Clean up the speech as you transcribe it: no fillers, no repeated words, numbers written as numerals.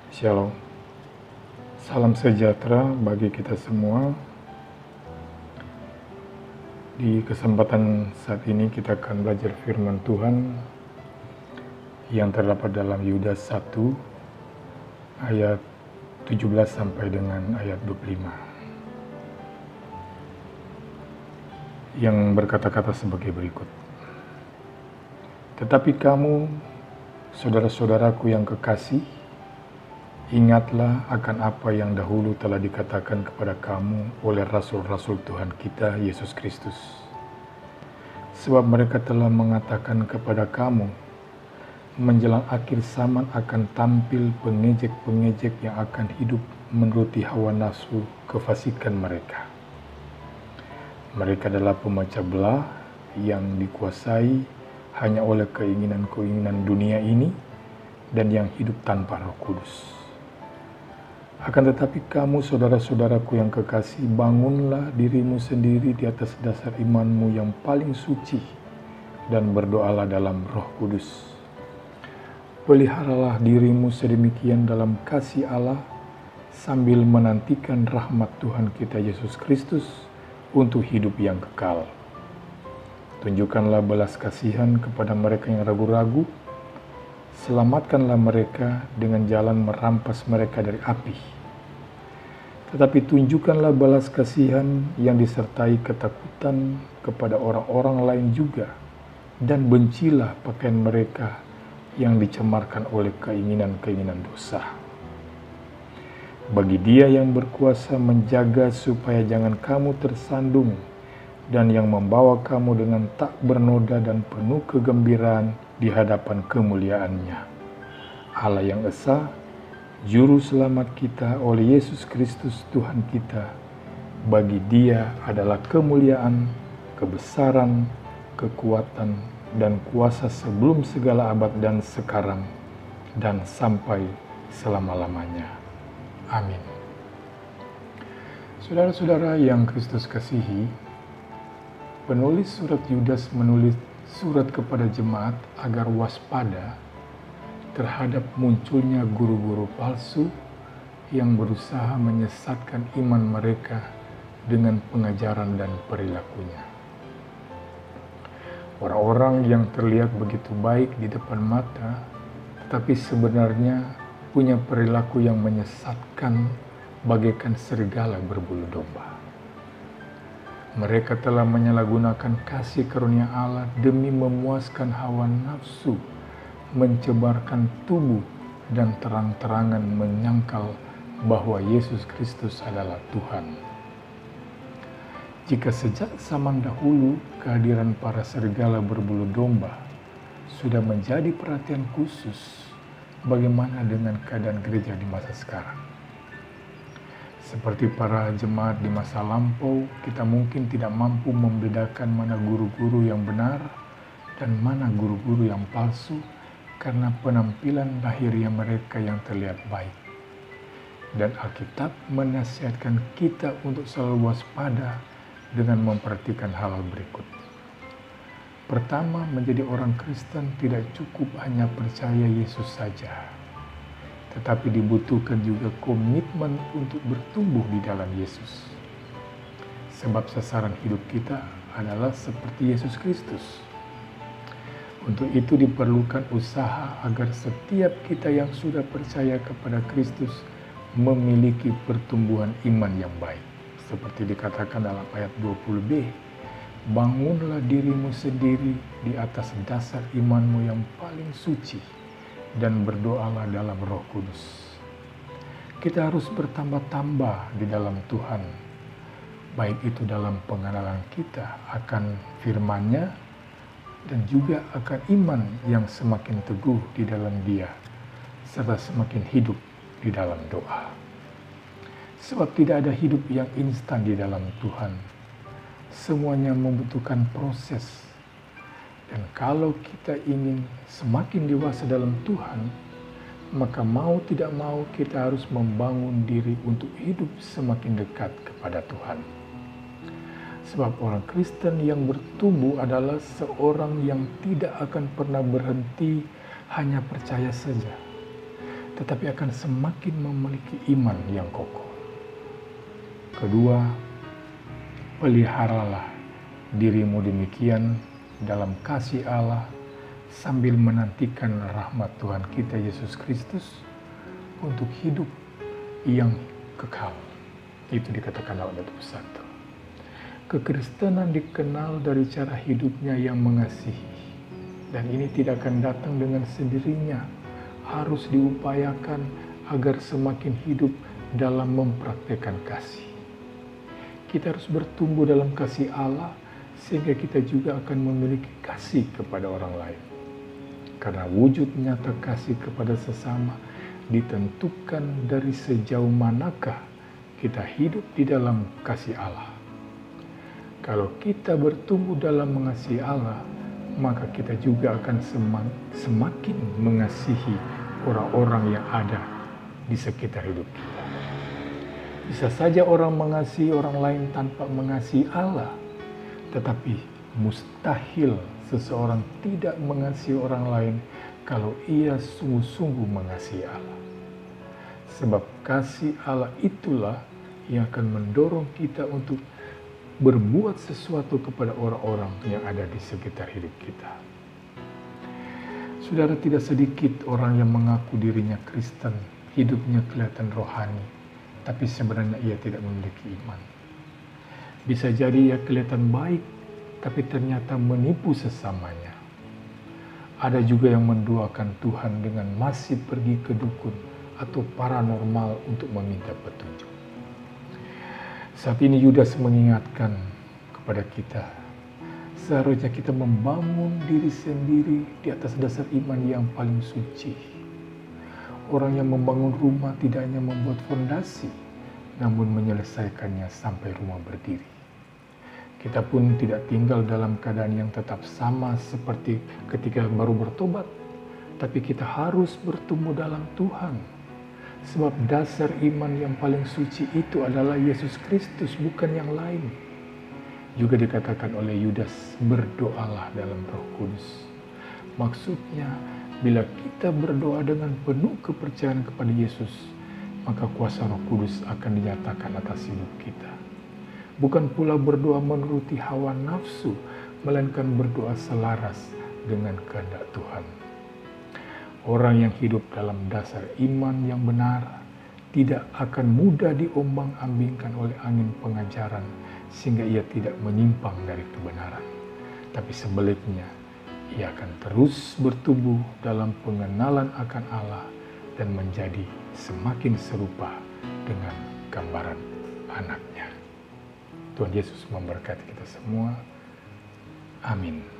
Shalom, salam sejahtera bagi kita semua. Di kesempatan saat ini kita akan belajar firman Tuhan yang terdapat dalam Yudas 1 ayat 17 sampai dengan ayat 25 yang berkata-kata sebagai berikut. Tetapi kamu, saudara-saudaraku yang kekasih, ingatlah akan apa yang dahulu telah dikatakan kepada kamu oleh rasul-rasul Tuhan kita Yesus Kristus. Sebab mereka telah mengatakan kepada kamu, menjelang akhir zaman akan tampil pengejek-pengejek yang akan hidup menuruti hawa nafsu kefasikan mereka. Mereka adalah pemecah belah yang dikuasai hanya oleh keinginan-keinginan dunia ini dan yang hidup tanpa Roh Kudus. Akan tetapi kamu, saudara-saudaraku yang kekasih, bangunlah dirimu sendiri di atas dasar imanmu yang paling suci dan berdoalah dalam Roh Kudus. Peliharalah dirimu sedemikian dalam kasih Allah sambil menantikan rahmat Tuhan kita Yesus Kristus untuk hidup yang kekal. Tunjukkanlah belas kasihan kepada mereka yang ragu-ragu. Selamatkanlah mereka dengan jalan merampas mereka dari api. Tetapi tunjukkanlah belas kasihan yang disertai ketakutan kepada orang-orang lain juga, dan bencilah pakaian mereka yang dicemarkan oleh keinginan-keinginan dosa. Bagi Dia yang berkuasa menjaga supaya jangan kamu tersandung, dan yang membawa kamu dengan tak bernoda dan penuh kegembiraan di hadapan kemuliaan-Nya. Allah yang esa, Juru Selamat kita oleh Yesus Kristus Tuhan kita. Bagi Dia adalah kemuliaan, kebesaran, kekuatan, dan kuasa sebelum segala abad dan sekarang, dan sampai selama-lamanya. Amin. Saudara-saudara yang Kristus kasihi, penulis surat Yudas menulis surat kepada jemaat agar waspada terhadap munculnya guru-guru palsu yang berusaha menyesatkan iman mereka dengan pengajaran dan perilakunya. Orang-orang yang terlihat begitu baik di depan mata, tetapi sebenarnya punya perilaku yang menyesatkan bagaikan serigala berbulu domba. Mereka telah menyalahgunakan kasih karunia Allah demi memuaskan hawa nafsu, mencebarkan tubuh, dan terang-terangan menyangkal bahwa Yesus Kristus adalah Tuhan. Jika sejak zaman dahulu kehadiran para serigala berbulu domba sudah menjadi perhatian khusus, bagaimana dengan keadaan gereja di masa sekarang? Seperti para jemaat di masa lampau, kita mungkin tidak mampu membedakan mana guru-guru yang benar dan mana guru-guru yang palsu karena penampilan lahiriah mereka yang terlihat baik. Dan Alkitab menasihatkan kita untuk selalu waspada dengan memperhatikan hal-hal berikut. Pertama, menjadi orang Kristen tidak cukup hanya percaya Yesus saja, tetapi dibutuhkan juga komitmen untuk bertumbuh di dalam Yesus. Sebab sasaran hidup kita adalah seperti Yesus Kristus. Untuk itu diperlukan usaha agar setiap kita yang sudah percaya kepada Kristus memiliki pertumbuhan iman yang baik. Seperti dikatakan dalam ayat 20b, bangunlah dirimu sendiri di atas dasar imanmu yang paling suci, dan berdoalah dalam Roh Kudus. Kita harus bertambah-tambah di dalam Tuhan, baik itu dalam pengenalan kita akan firman-Nya dan juga akan iman yang semakin teguh di dalam Dia, serta semakin hidup di dalam doa. Sebab tidak ada hidup yang instan di dalam Tuhan. Semuanya membutuhkan proses. Dan kalau kita ingin semakin dewasa dalam Tuhan, maka mau tidak mau kita harus membangun diri untuk hidup semakin dekat kepada Tuhan. Sebab orang Kristen yang bertumbuh adalah seorang yang tidak akan pernah berhenti hanya percaya saja, tetapi akan semakin memiliki iman yang kokoh. Kedua, peliharalah dirimu demikian dalam kasih Allah sambil menantikan rahmat Tuhan kita Yesus Kristus untuk hidup yang kekal. Itu dikatakan dalam Yakobus 1. Kekristenan dikenal dari cara hidupnya yang mengasihi. Dan ini tidak akan datang dengan sendirinya. Harus diupayakan agar semakin hidup dalam mempraktekkan kasih. Kita harus bertumbuh dalam kasih Allah sehingga kita juga akan memiliki kasih kepada orang lain. Karena wujud nyata kasih kepada sesama ditentukan dari sejauh manakah kita hidup di dalam kasih Allah. Kalau kita bertumbuh dalam mengasihi Allah, maka kita juga akan semakin mengasihi orang-orang yang ada di sekitar hidup kita. Bisa saja orang mengasihi orang lain tanpa mengasihi Allah, tetapi mustahil seseorang tidak mengasihi orang lain kalau ia sungguh-sungguh mengasihi Allah. Sebab kasih Allah itulah yang akan mendorong kita untuk berbuat sesuatu kepada orang-orang yang ada di sekitar hidup kita. Saudara, tidak sedikit orang yang mengaku dirinya Kristen, hidupnya kelihatan rohani, tapi sebenarnya ia tidak memiliki iman. Bisa jadi ia kelihatan baik, tapi ternyata menipu sesamanya. Ada juga yang menduakan Tuhan dengan masih pergi ke dukun atau paranormal untuk meminta petunjuk. Saat ini Yudas mengingatkan kepada kita, seharusnya kita membangun diri sendiri di atas dasar iman yang paling suci. Orang yang membangun rumah tidak hanya membuat fondasi, namun menyelesaikannya sampai rumah berdiri. Kita pun tidak tinggal dalam keadaan yang tetap sama seperti ketika baru bertobat, tapi kita harus bertumbuh dalam Tuhan. Sebab dasar iman yang paling suci itu adalah Yesus Kristus, bukan yang lain. Juga dikatakan oleh Yudas, berdoalah dalam Roh Kudus. Maksudnya, bila kita berdoa dengan penuh kepercayaan kepada Yesus, maka kuasa Roh Kudus akan dinyatakan atas hidup kita. Bukan pula berdoa menuruti hawa nafsu, melainkan berdoa selaras dengan kehendak Tuhan. Orang yang hidup dalam dasar iman yang benar tidak akan mudah diombang-ambingkan oleh angin pengajaran sehingga ia tidak menyimpang dari kebenaran. Tapi sebaliknya, ia akan terus bertumbuh dalam pengenalan akan Allah dan menjadi semakin serupa dengan gambaran anaknya. Tuhan Yesus memberkati kita semua. Amin.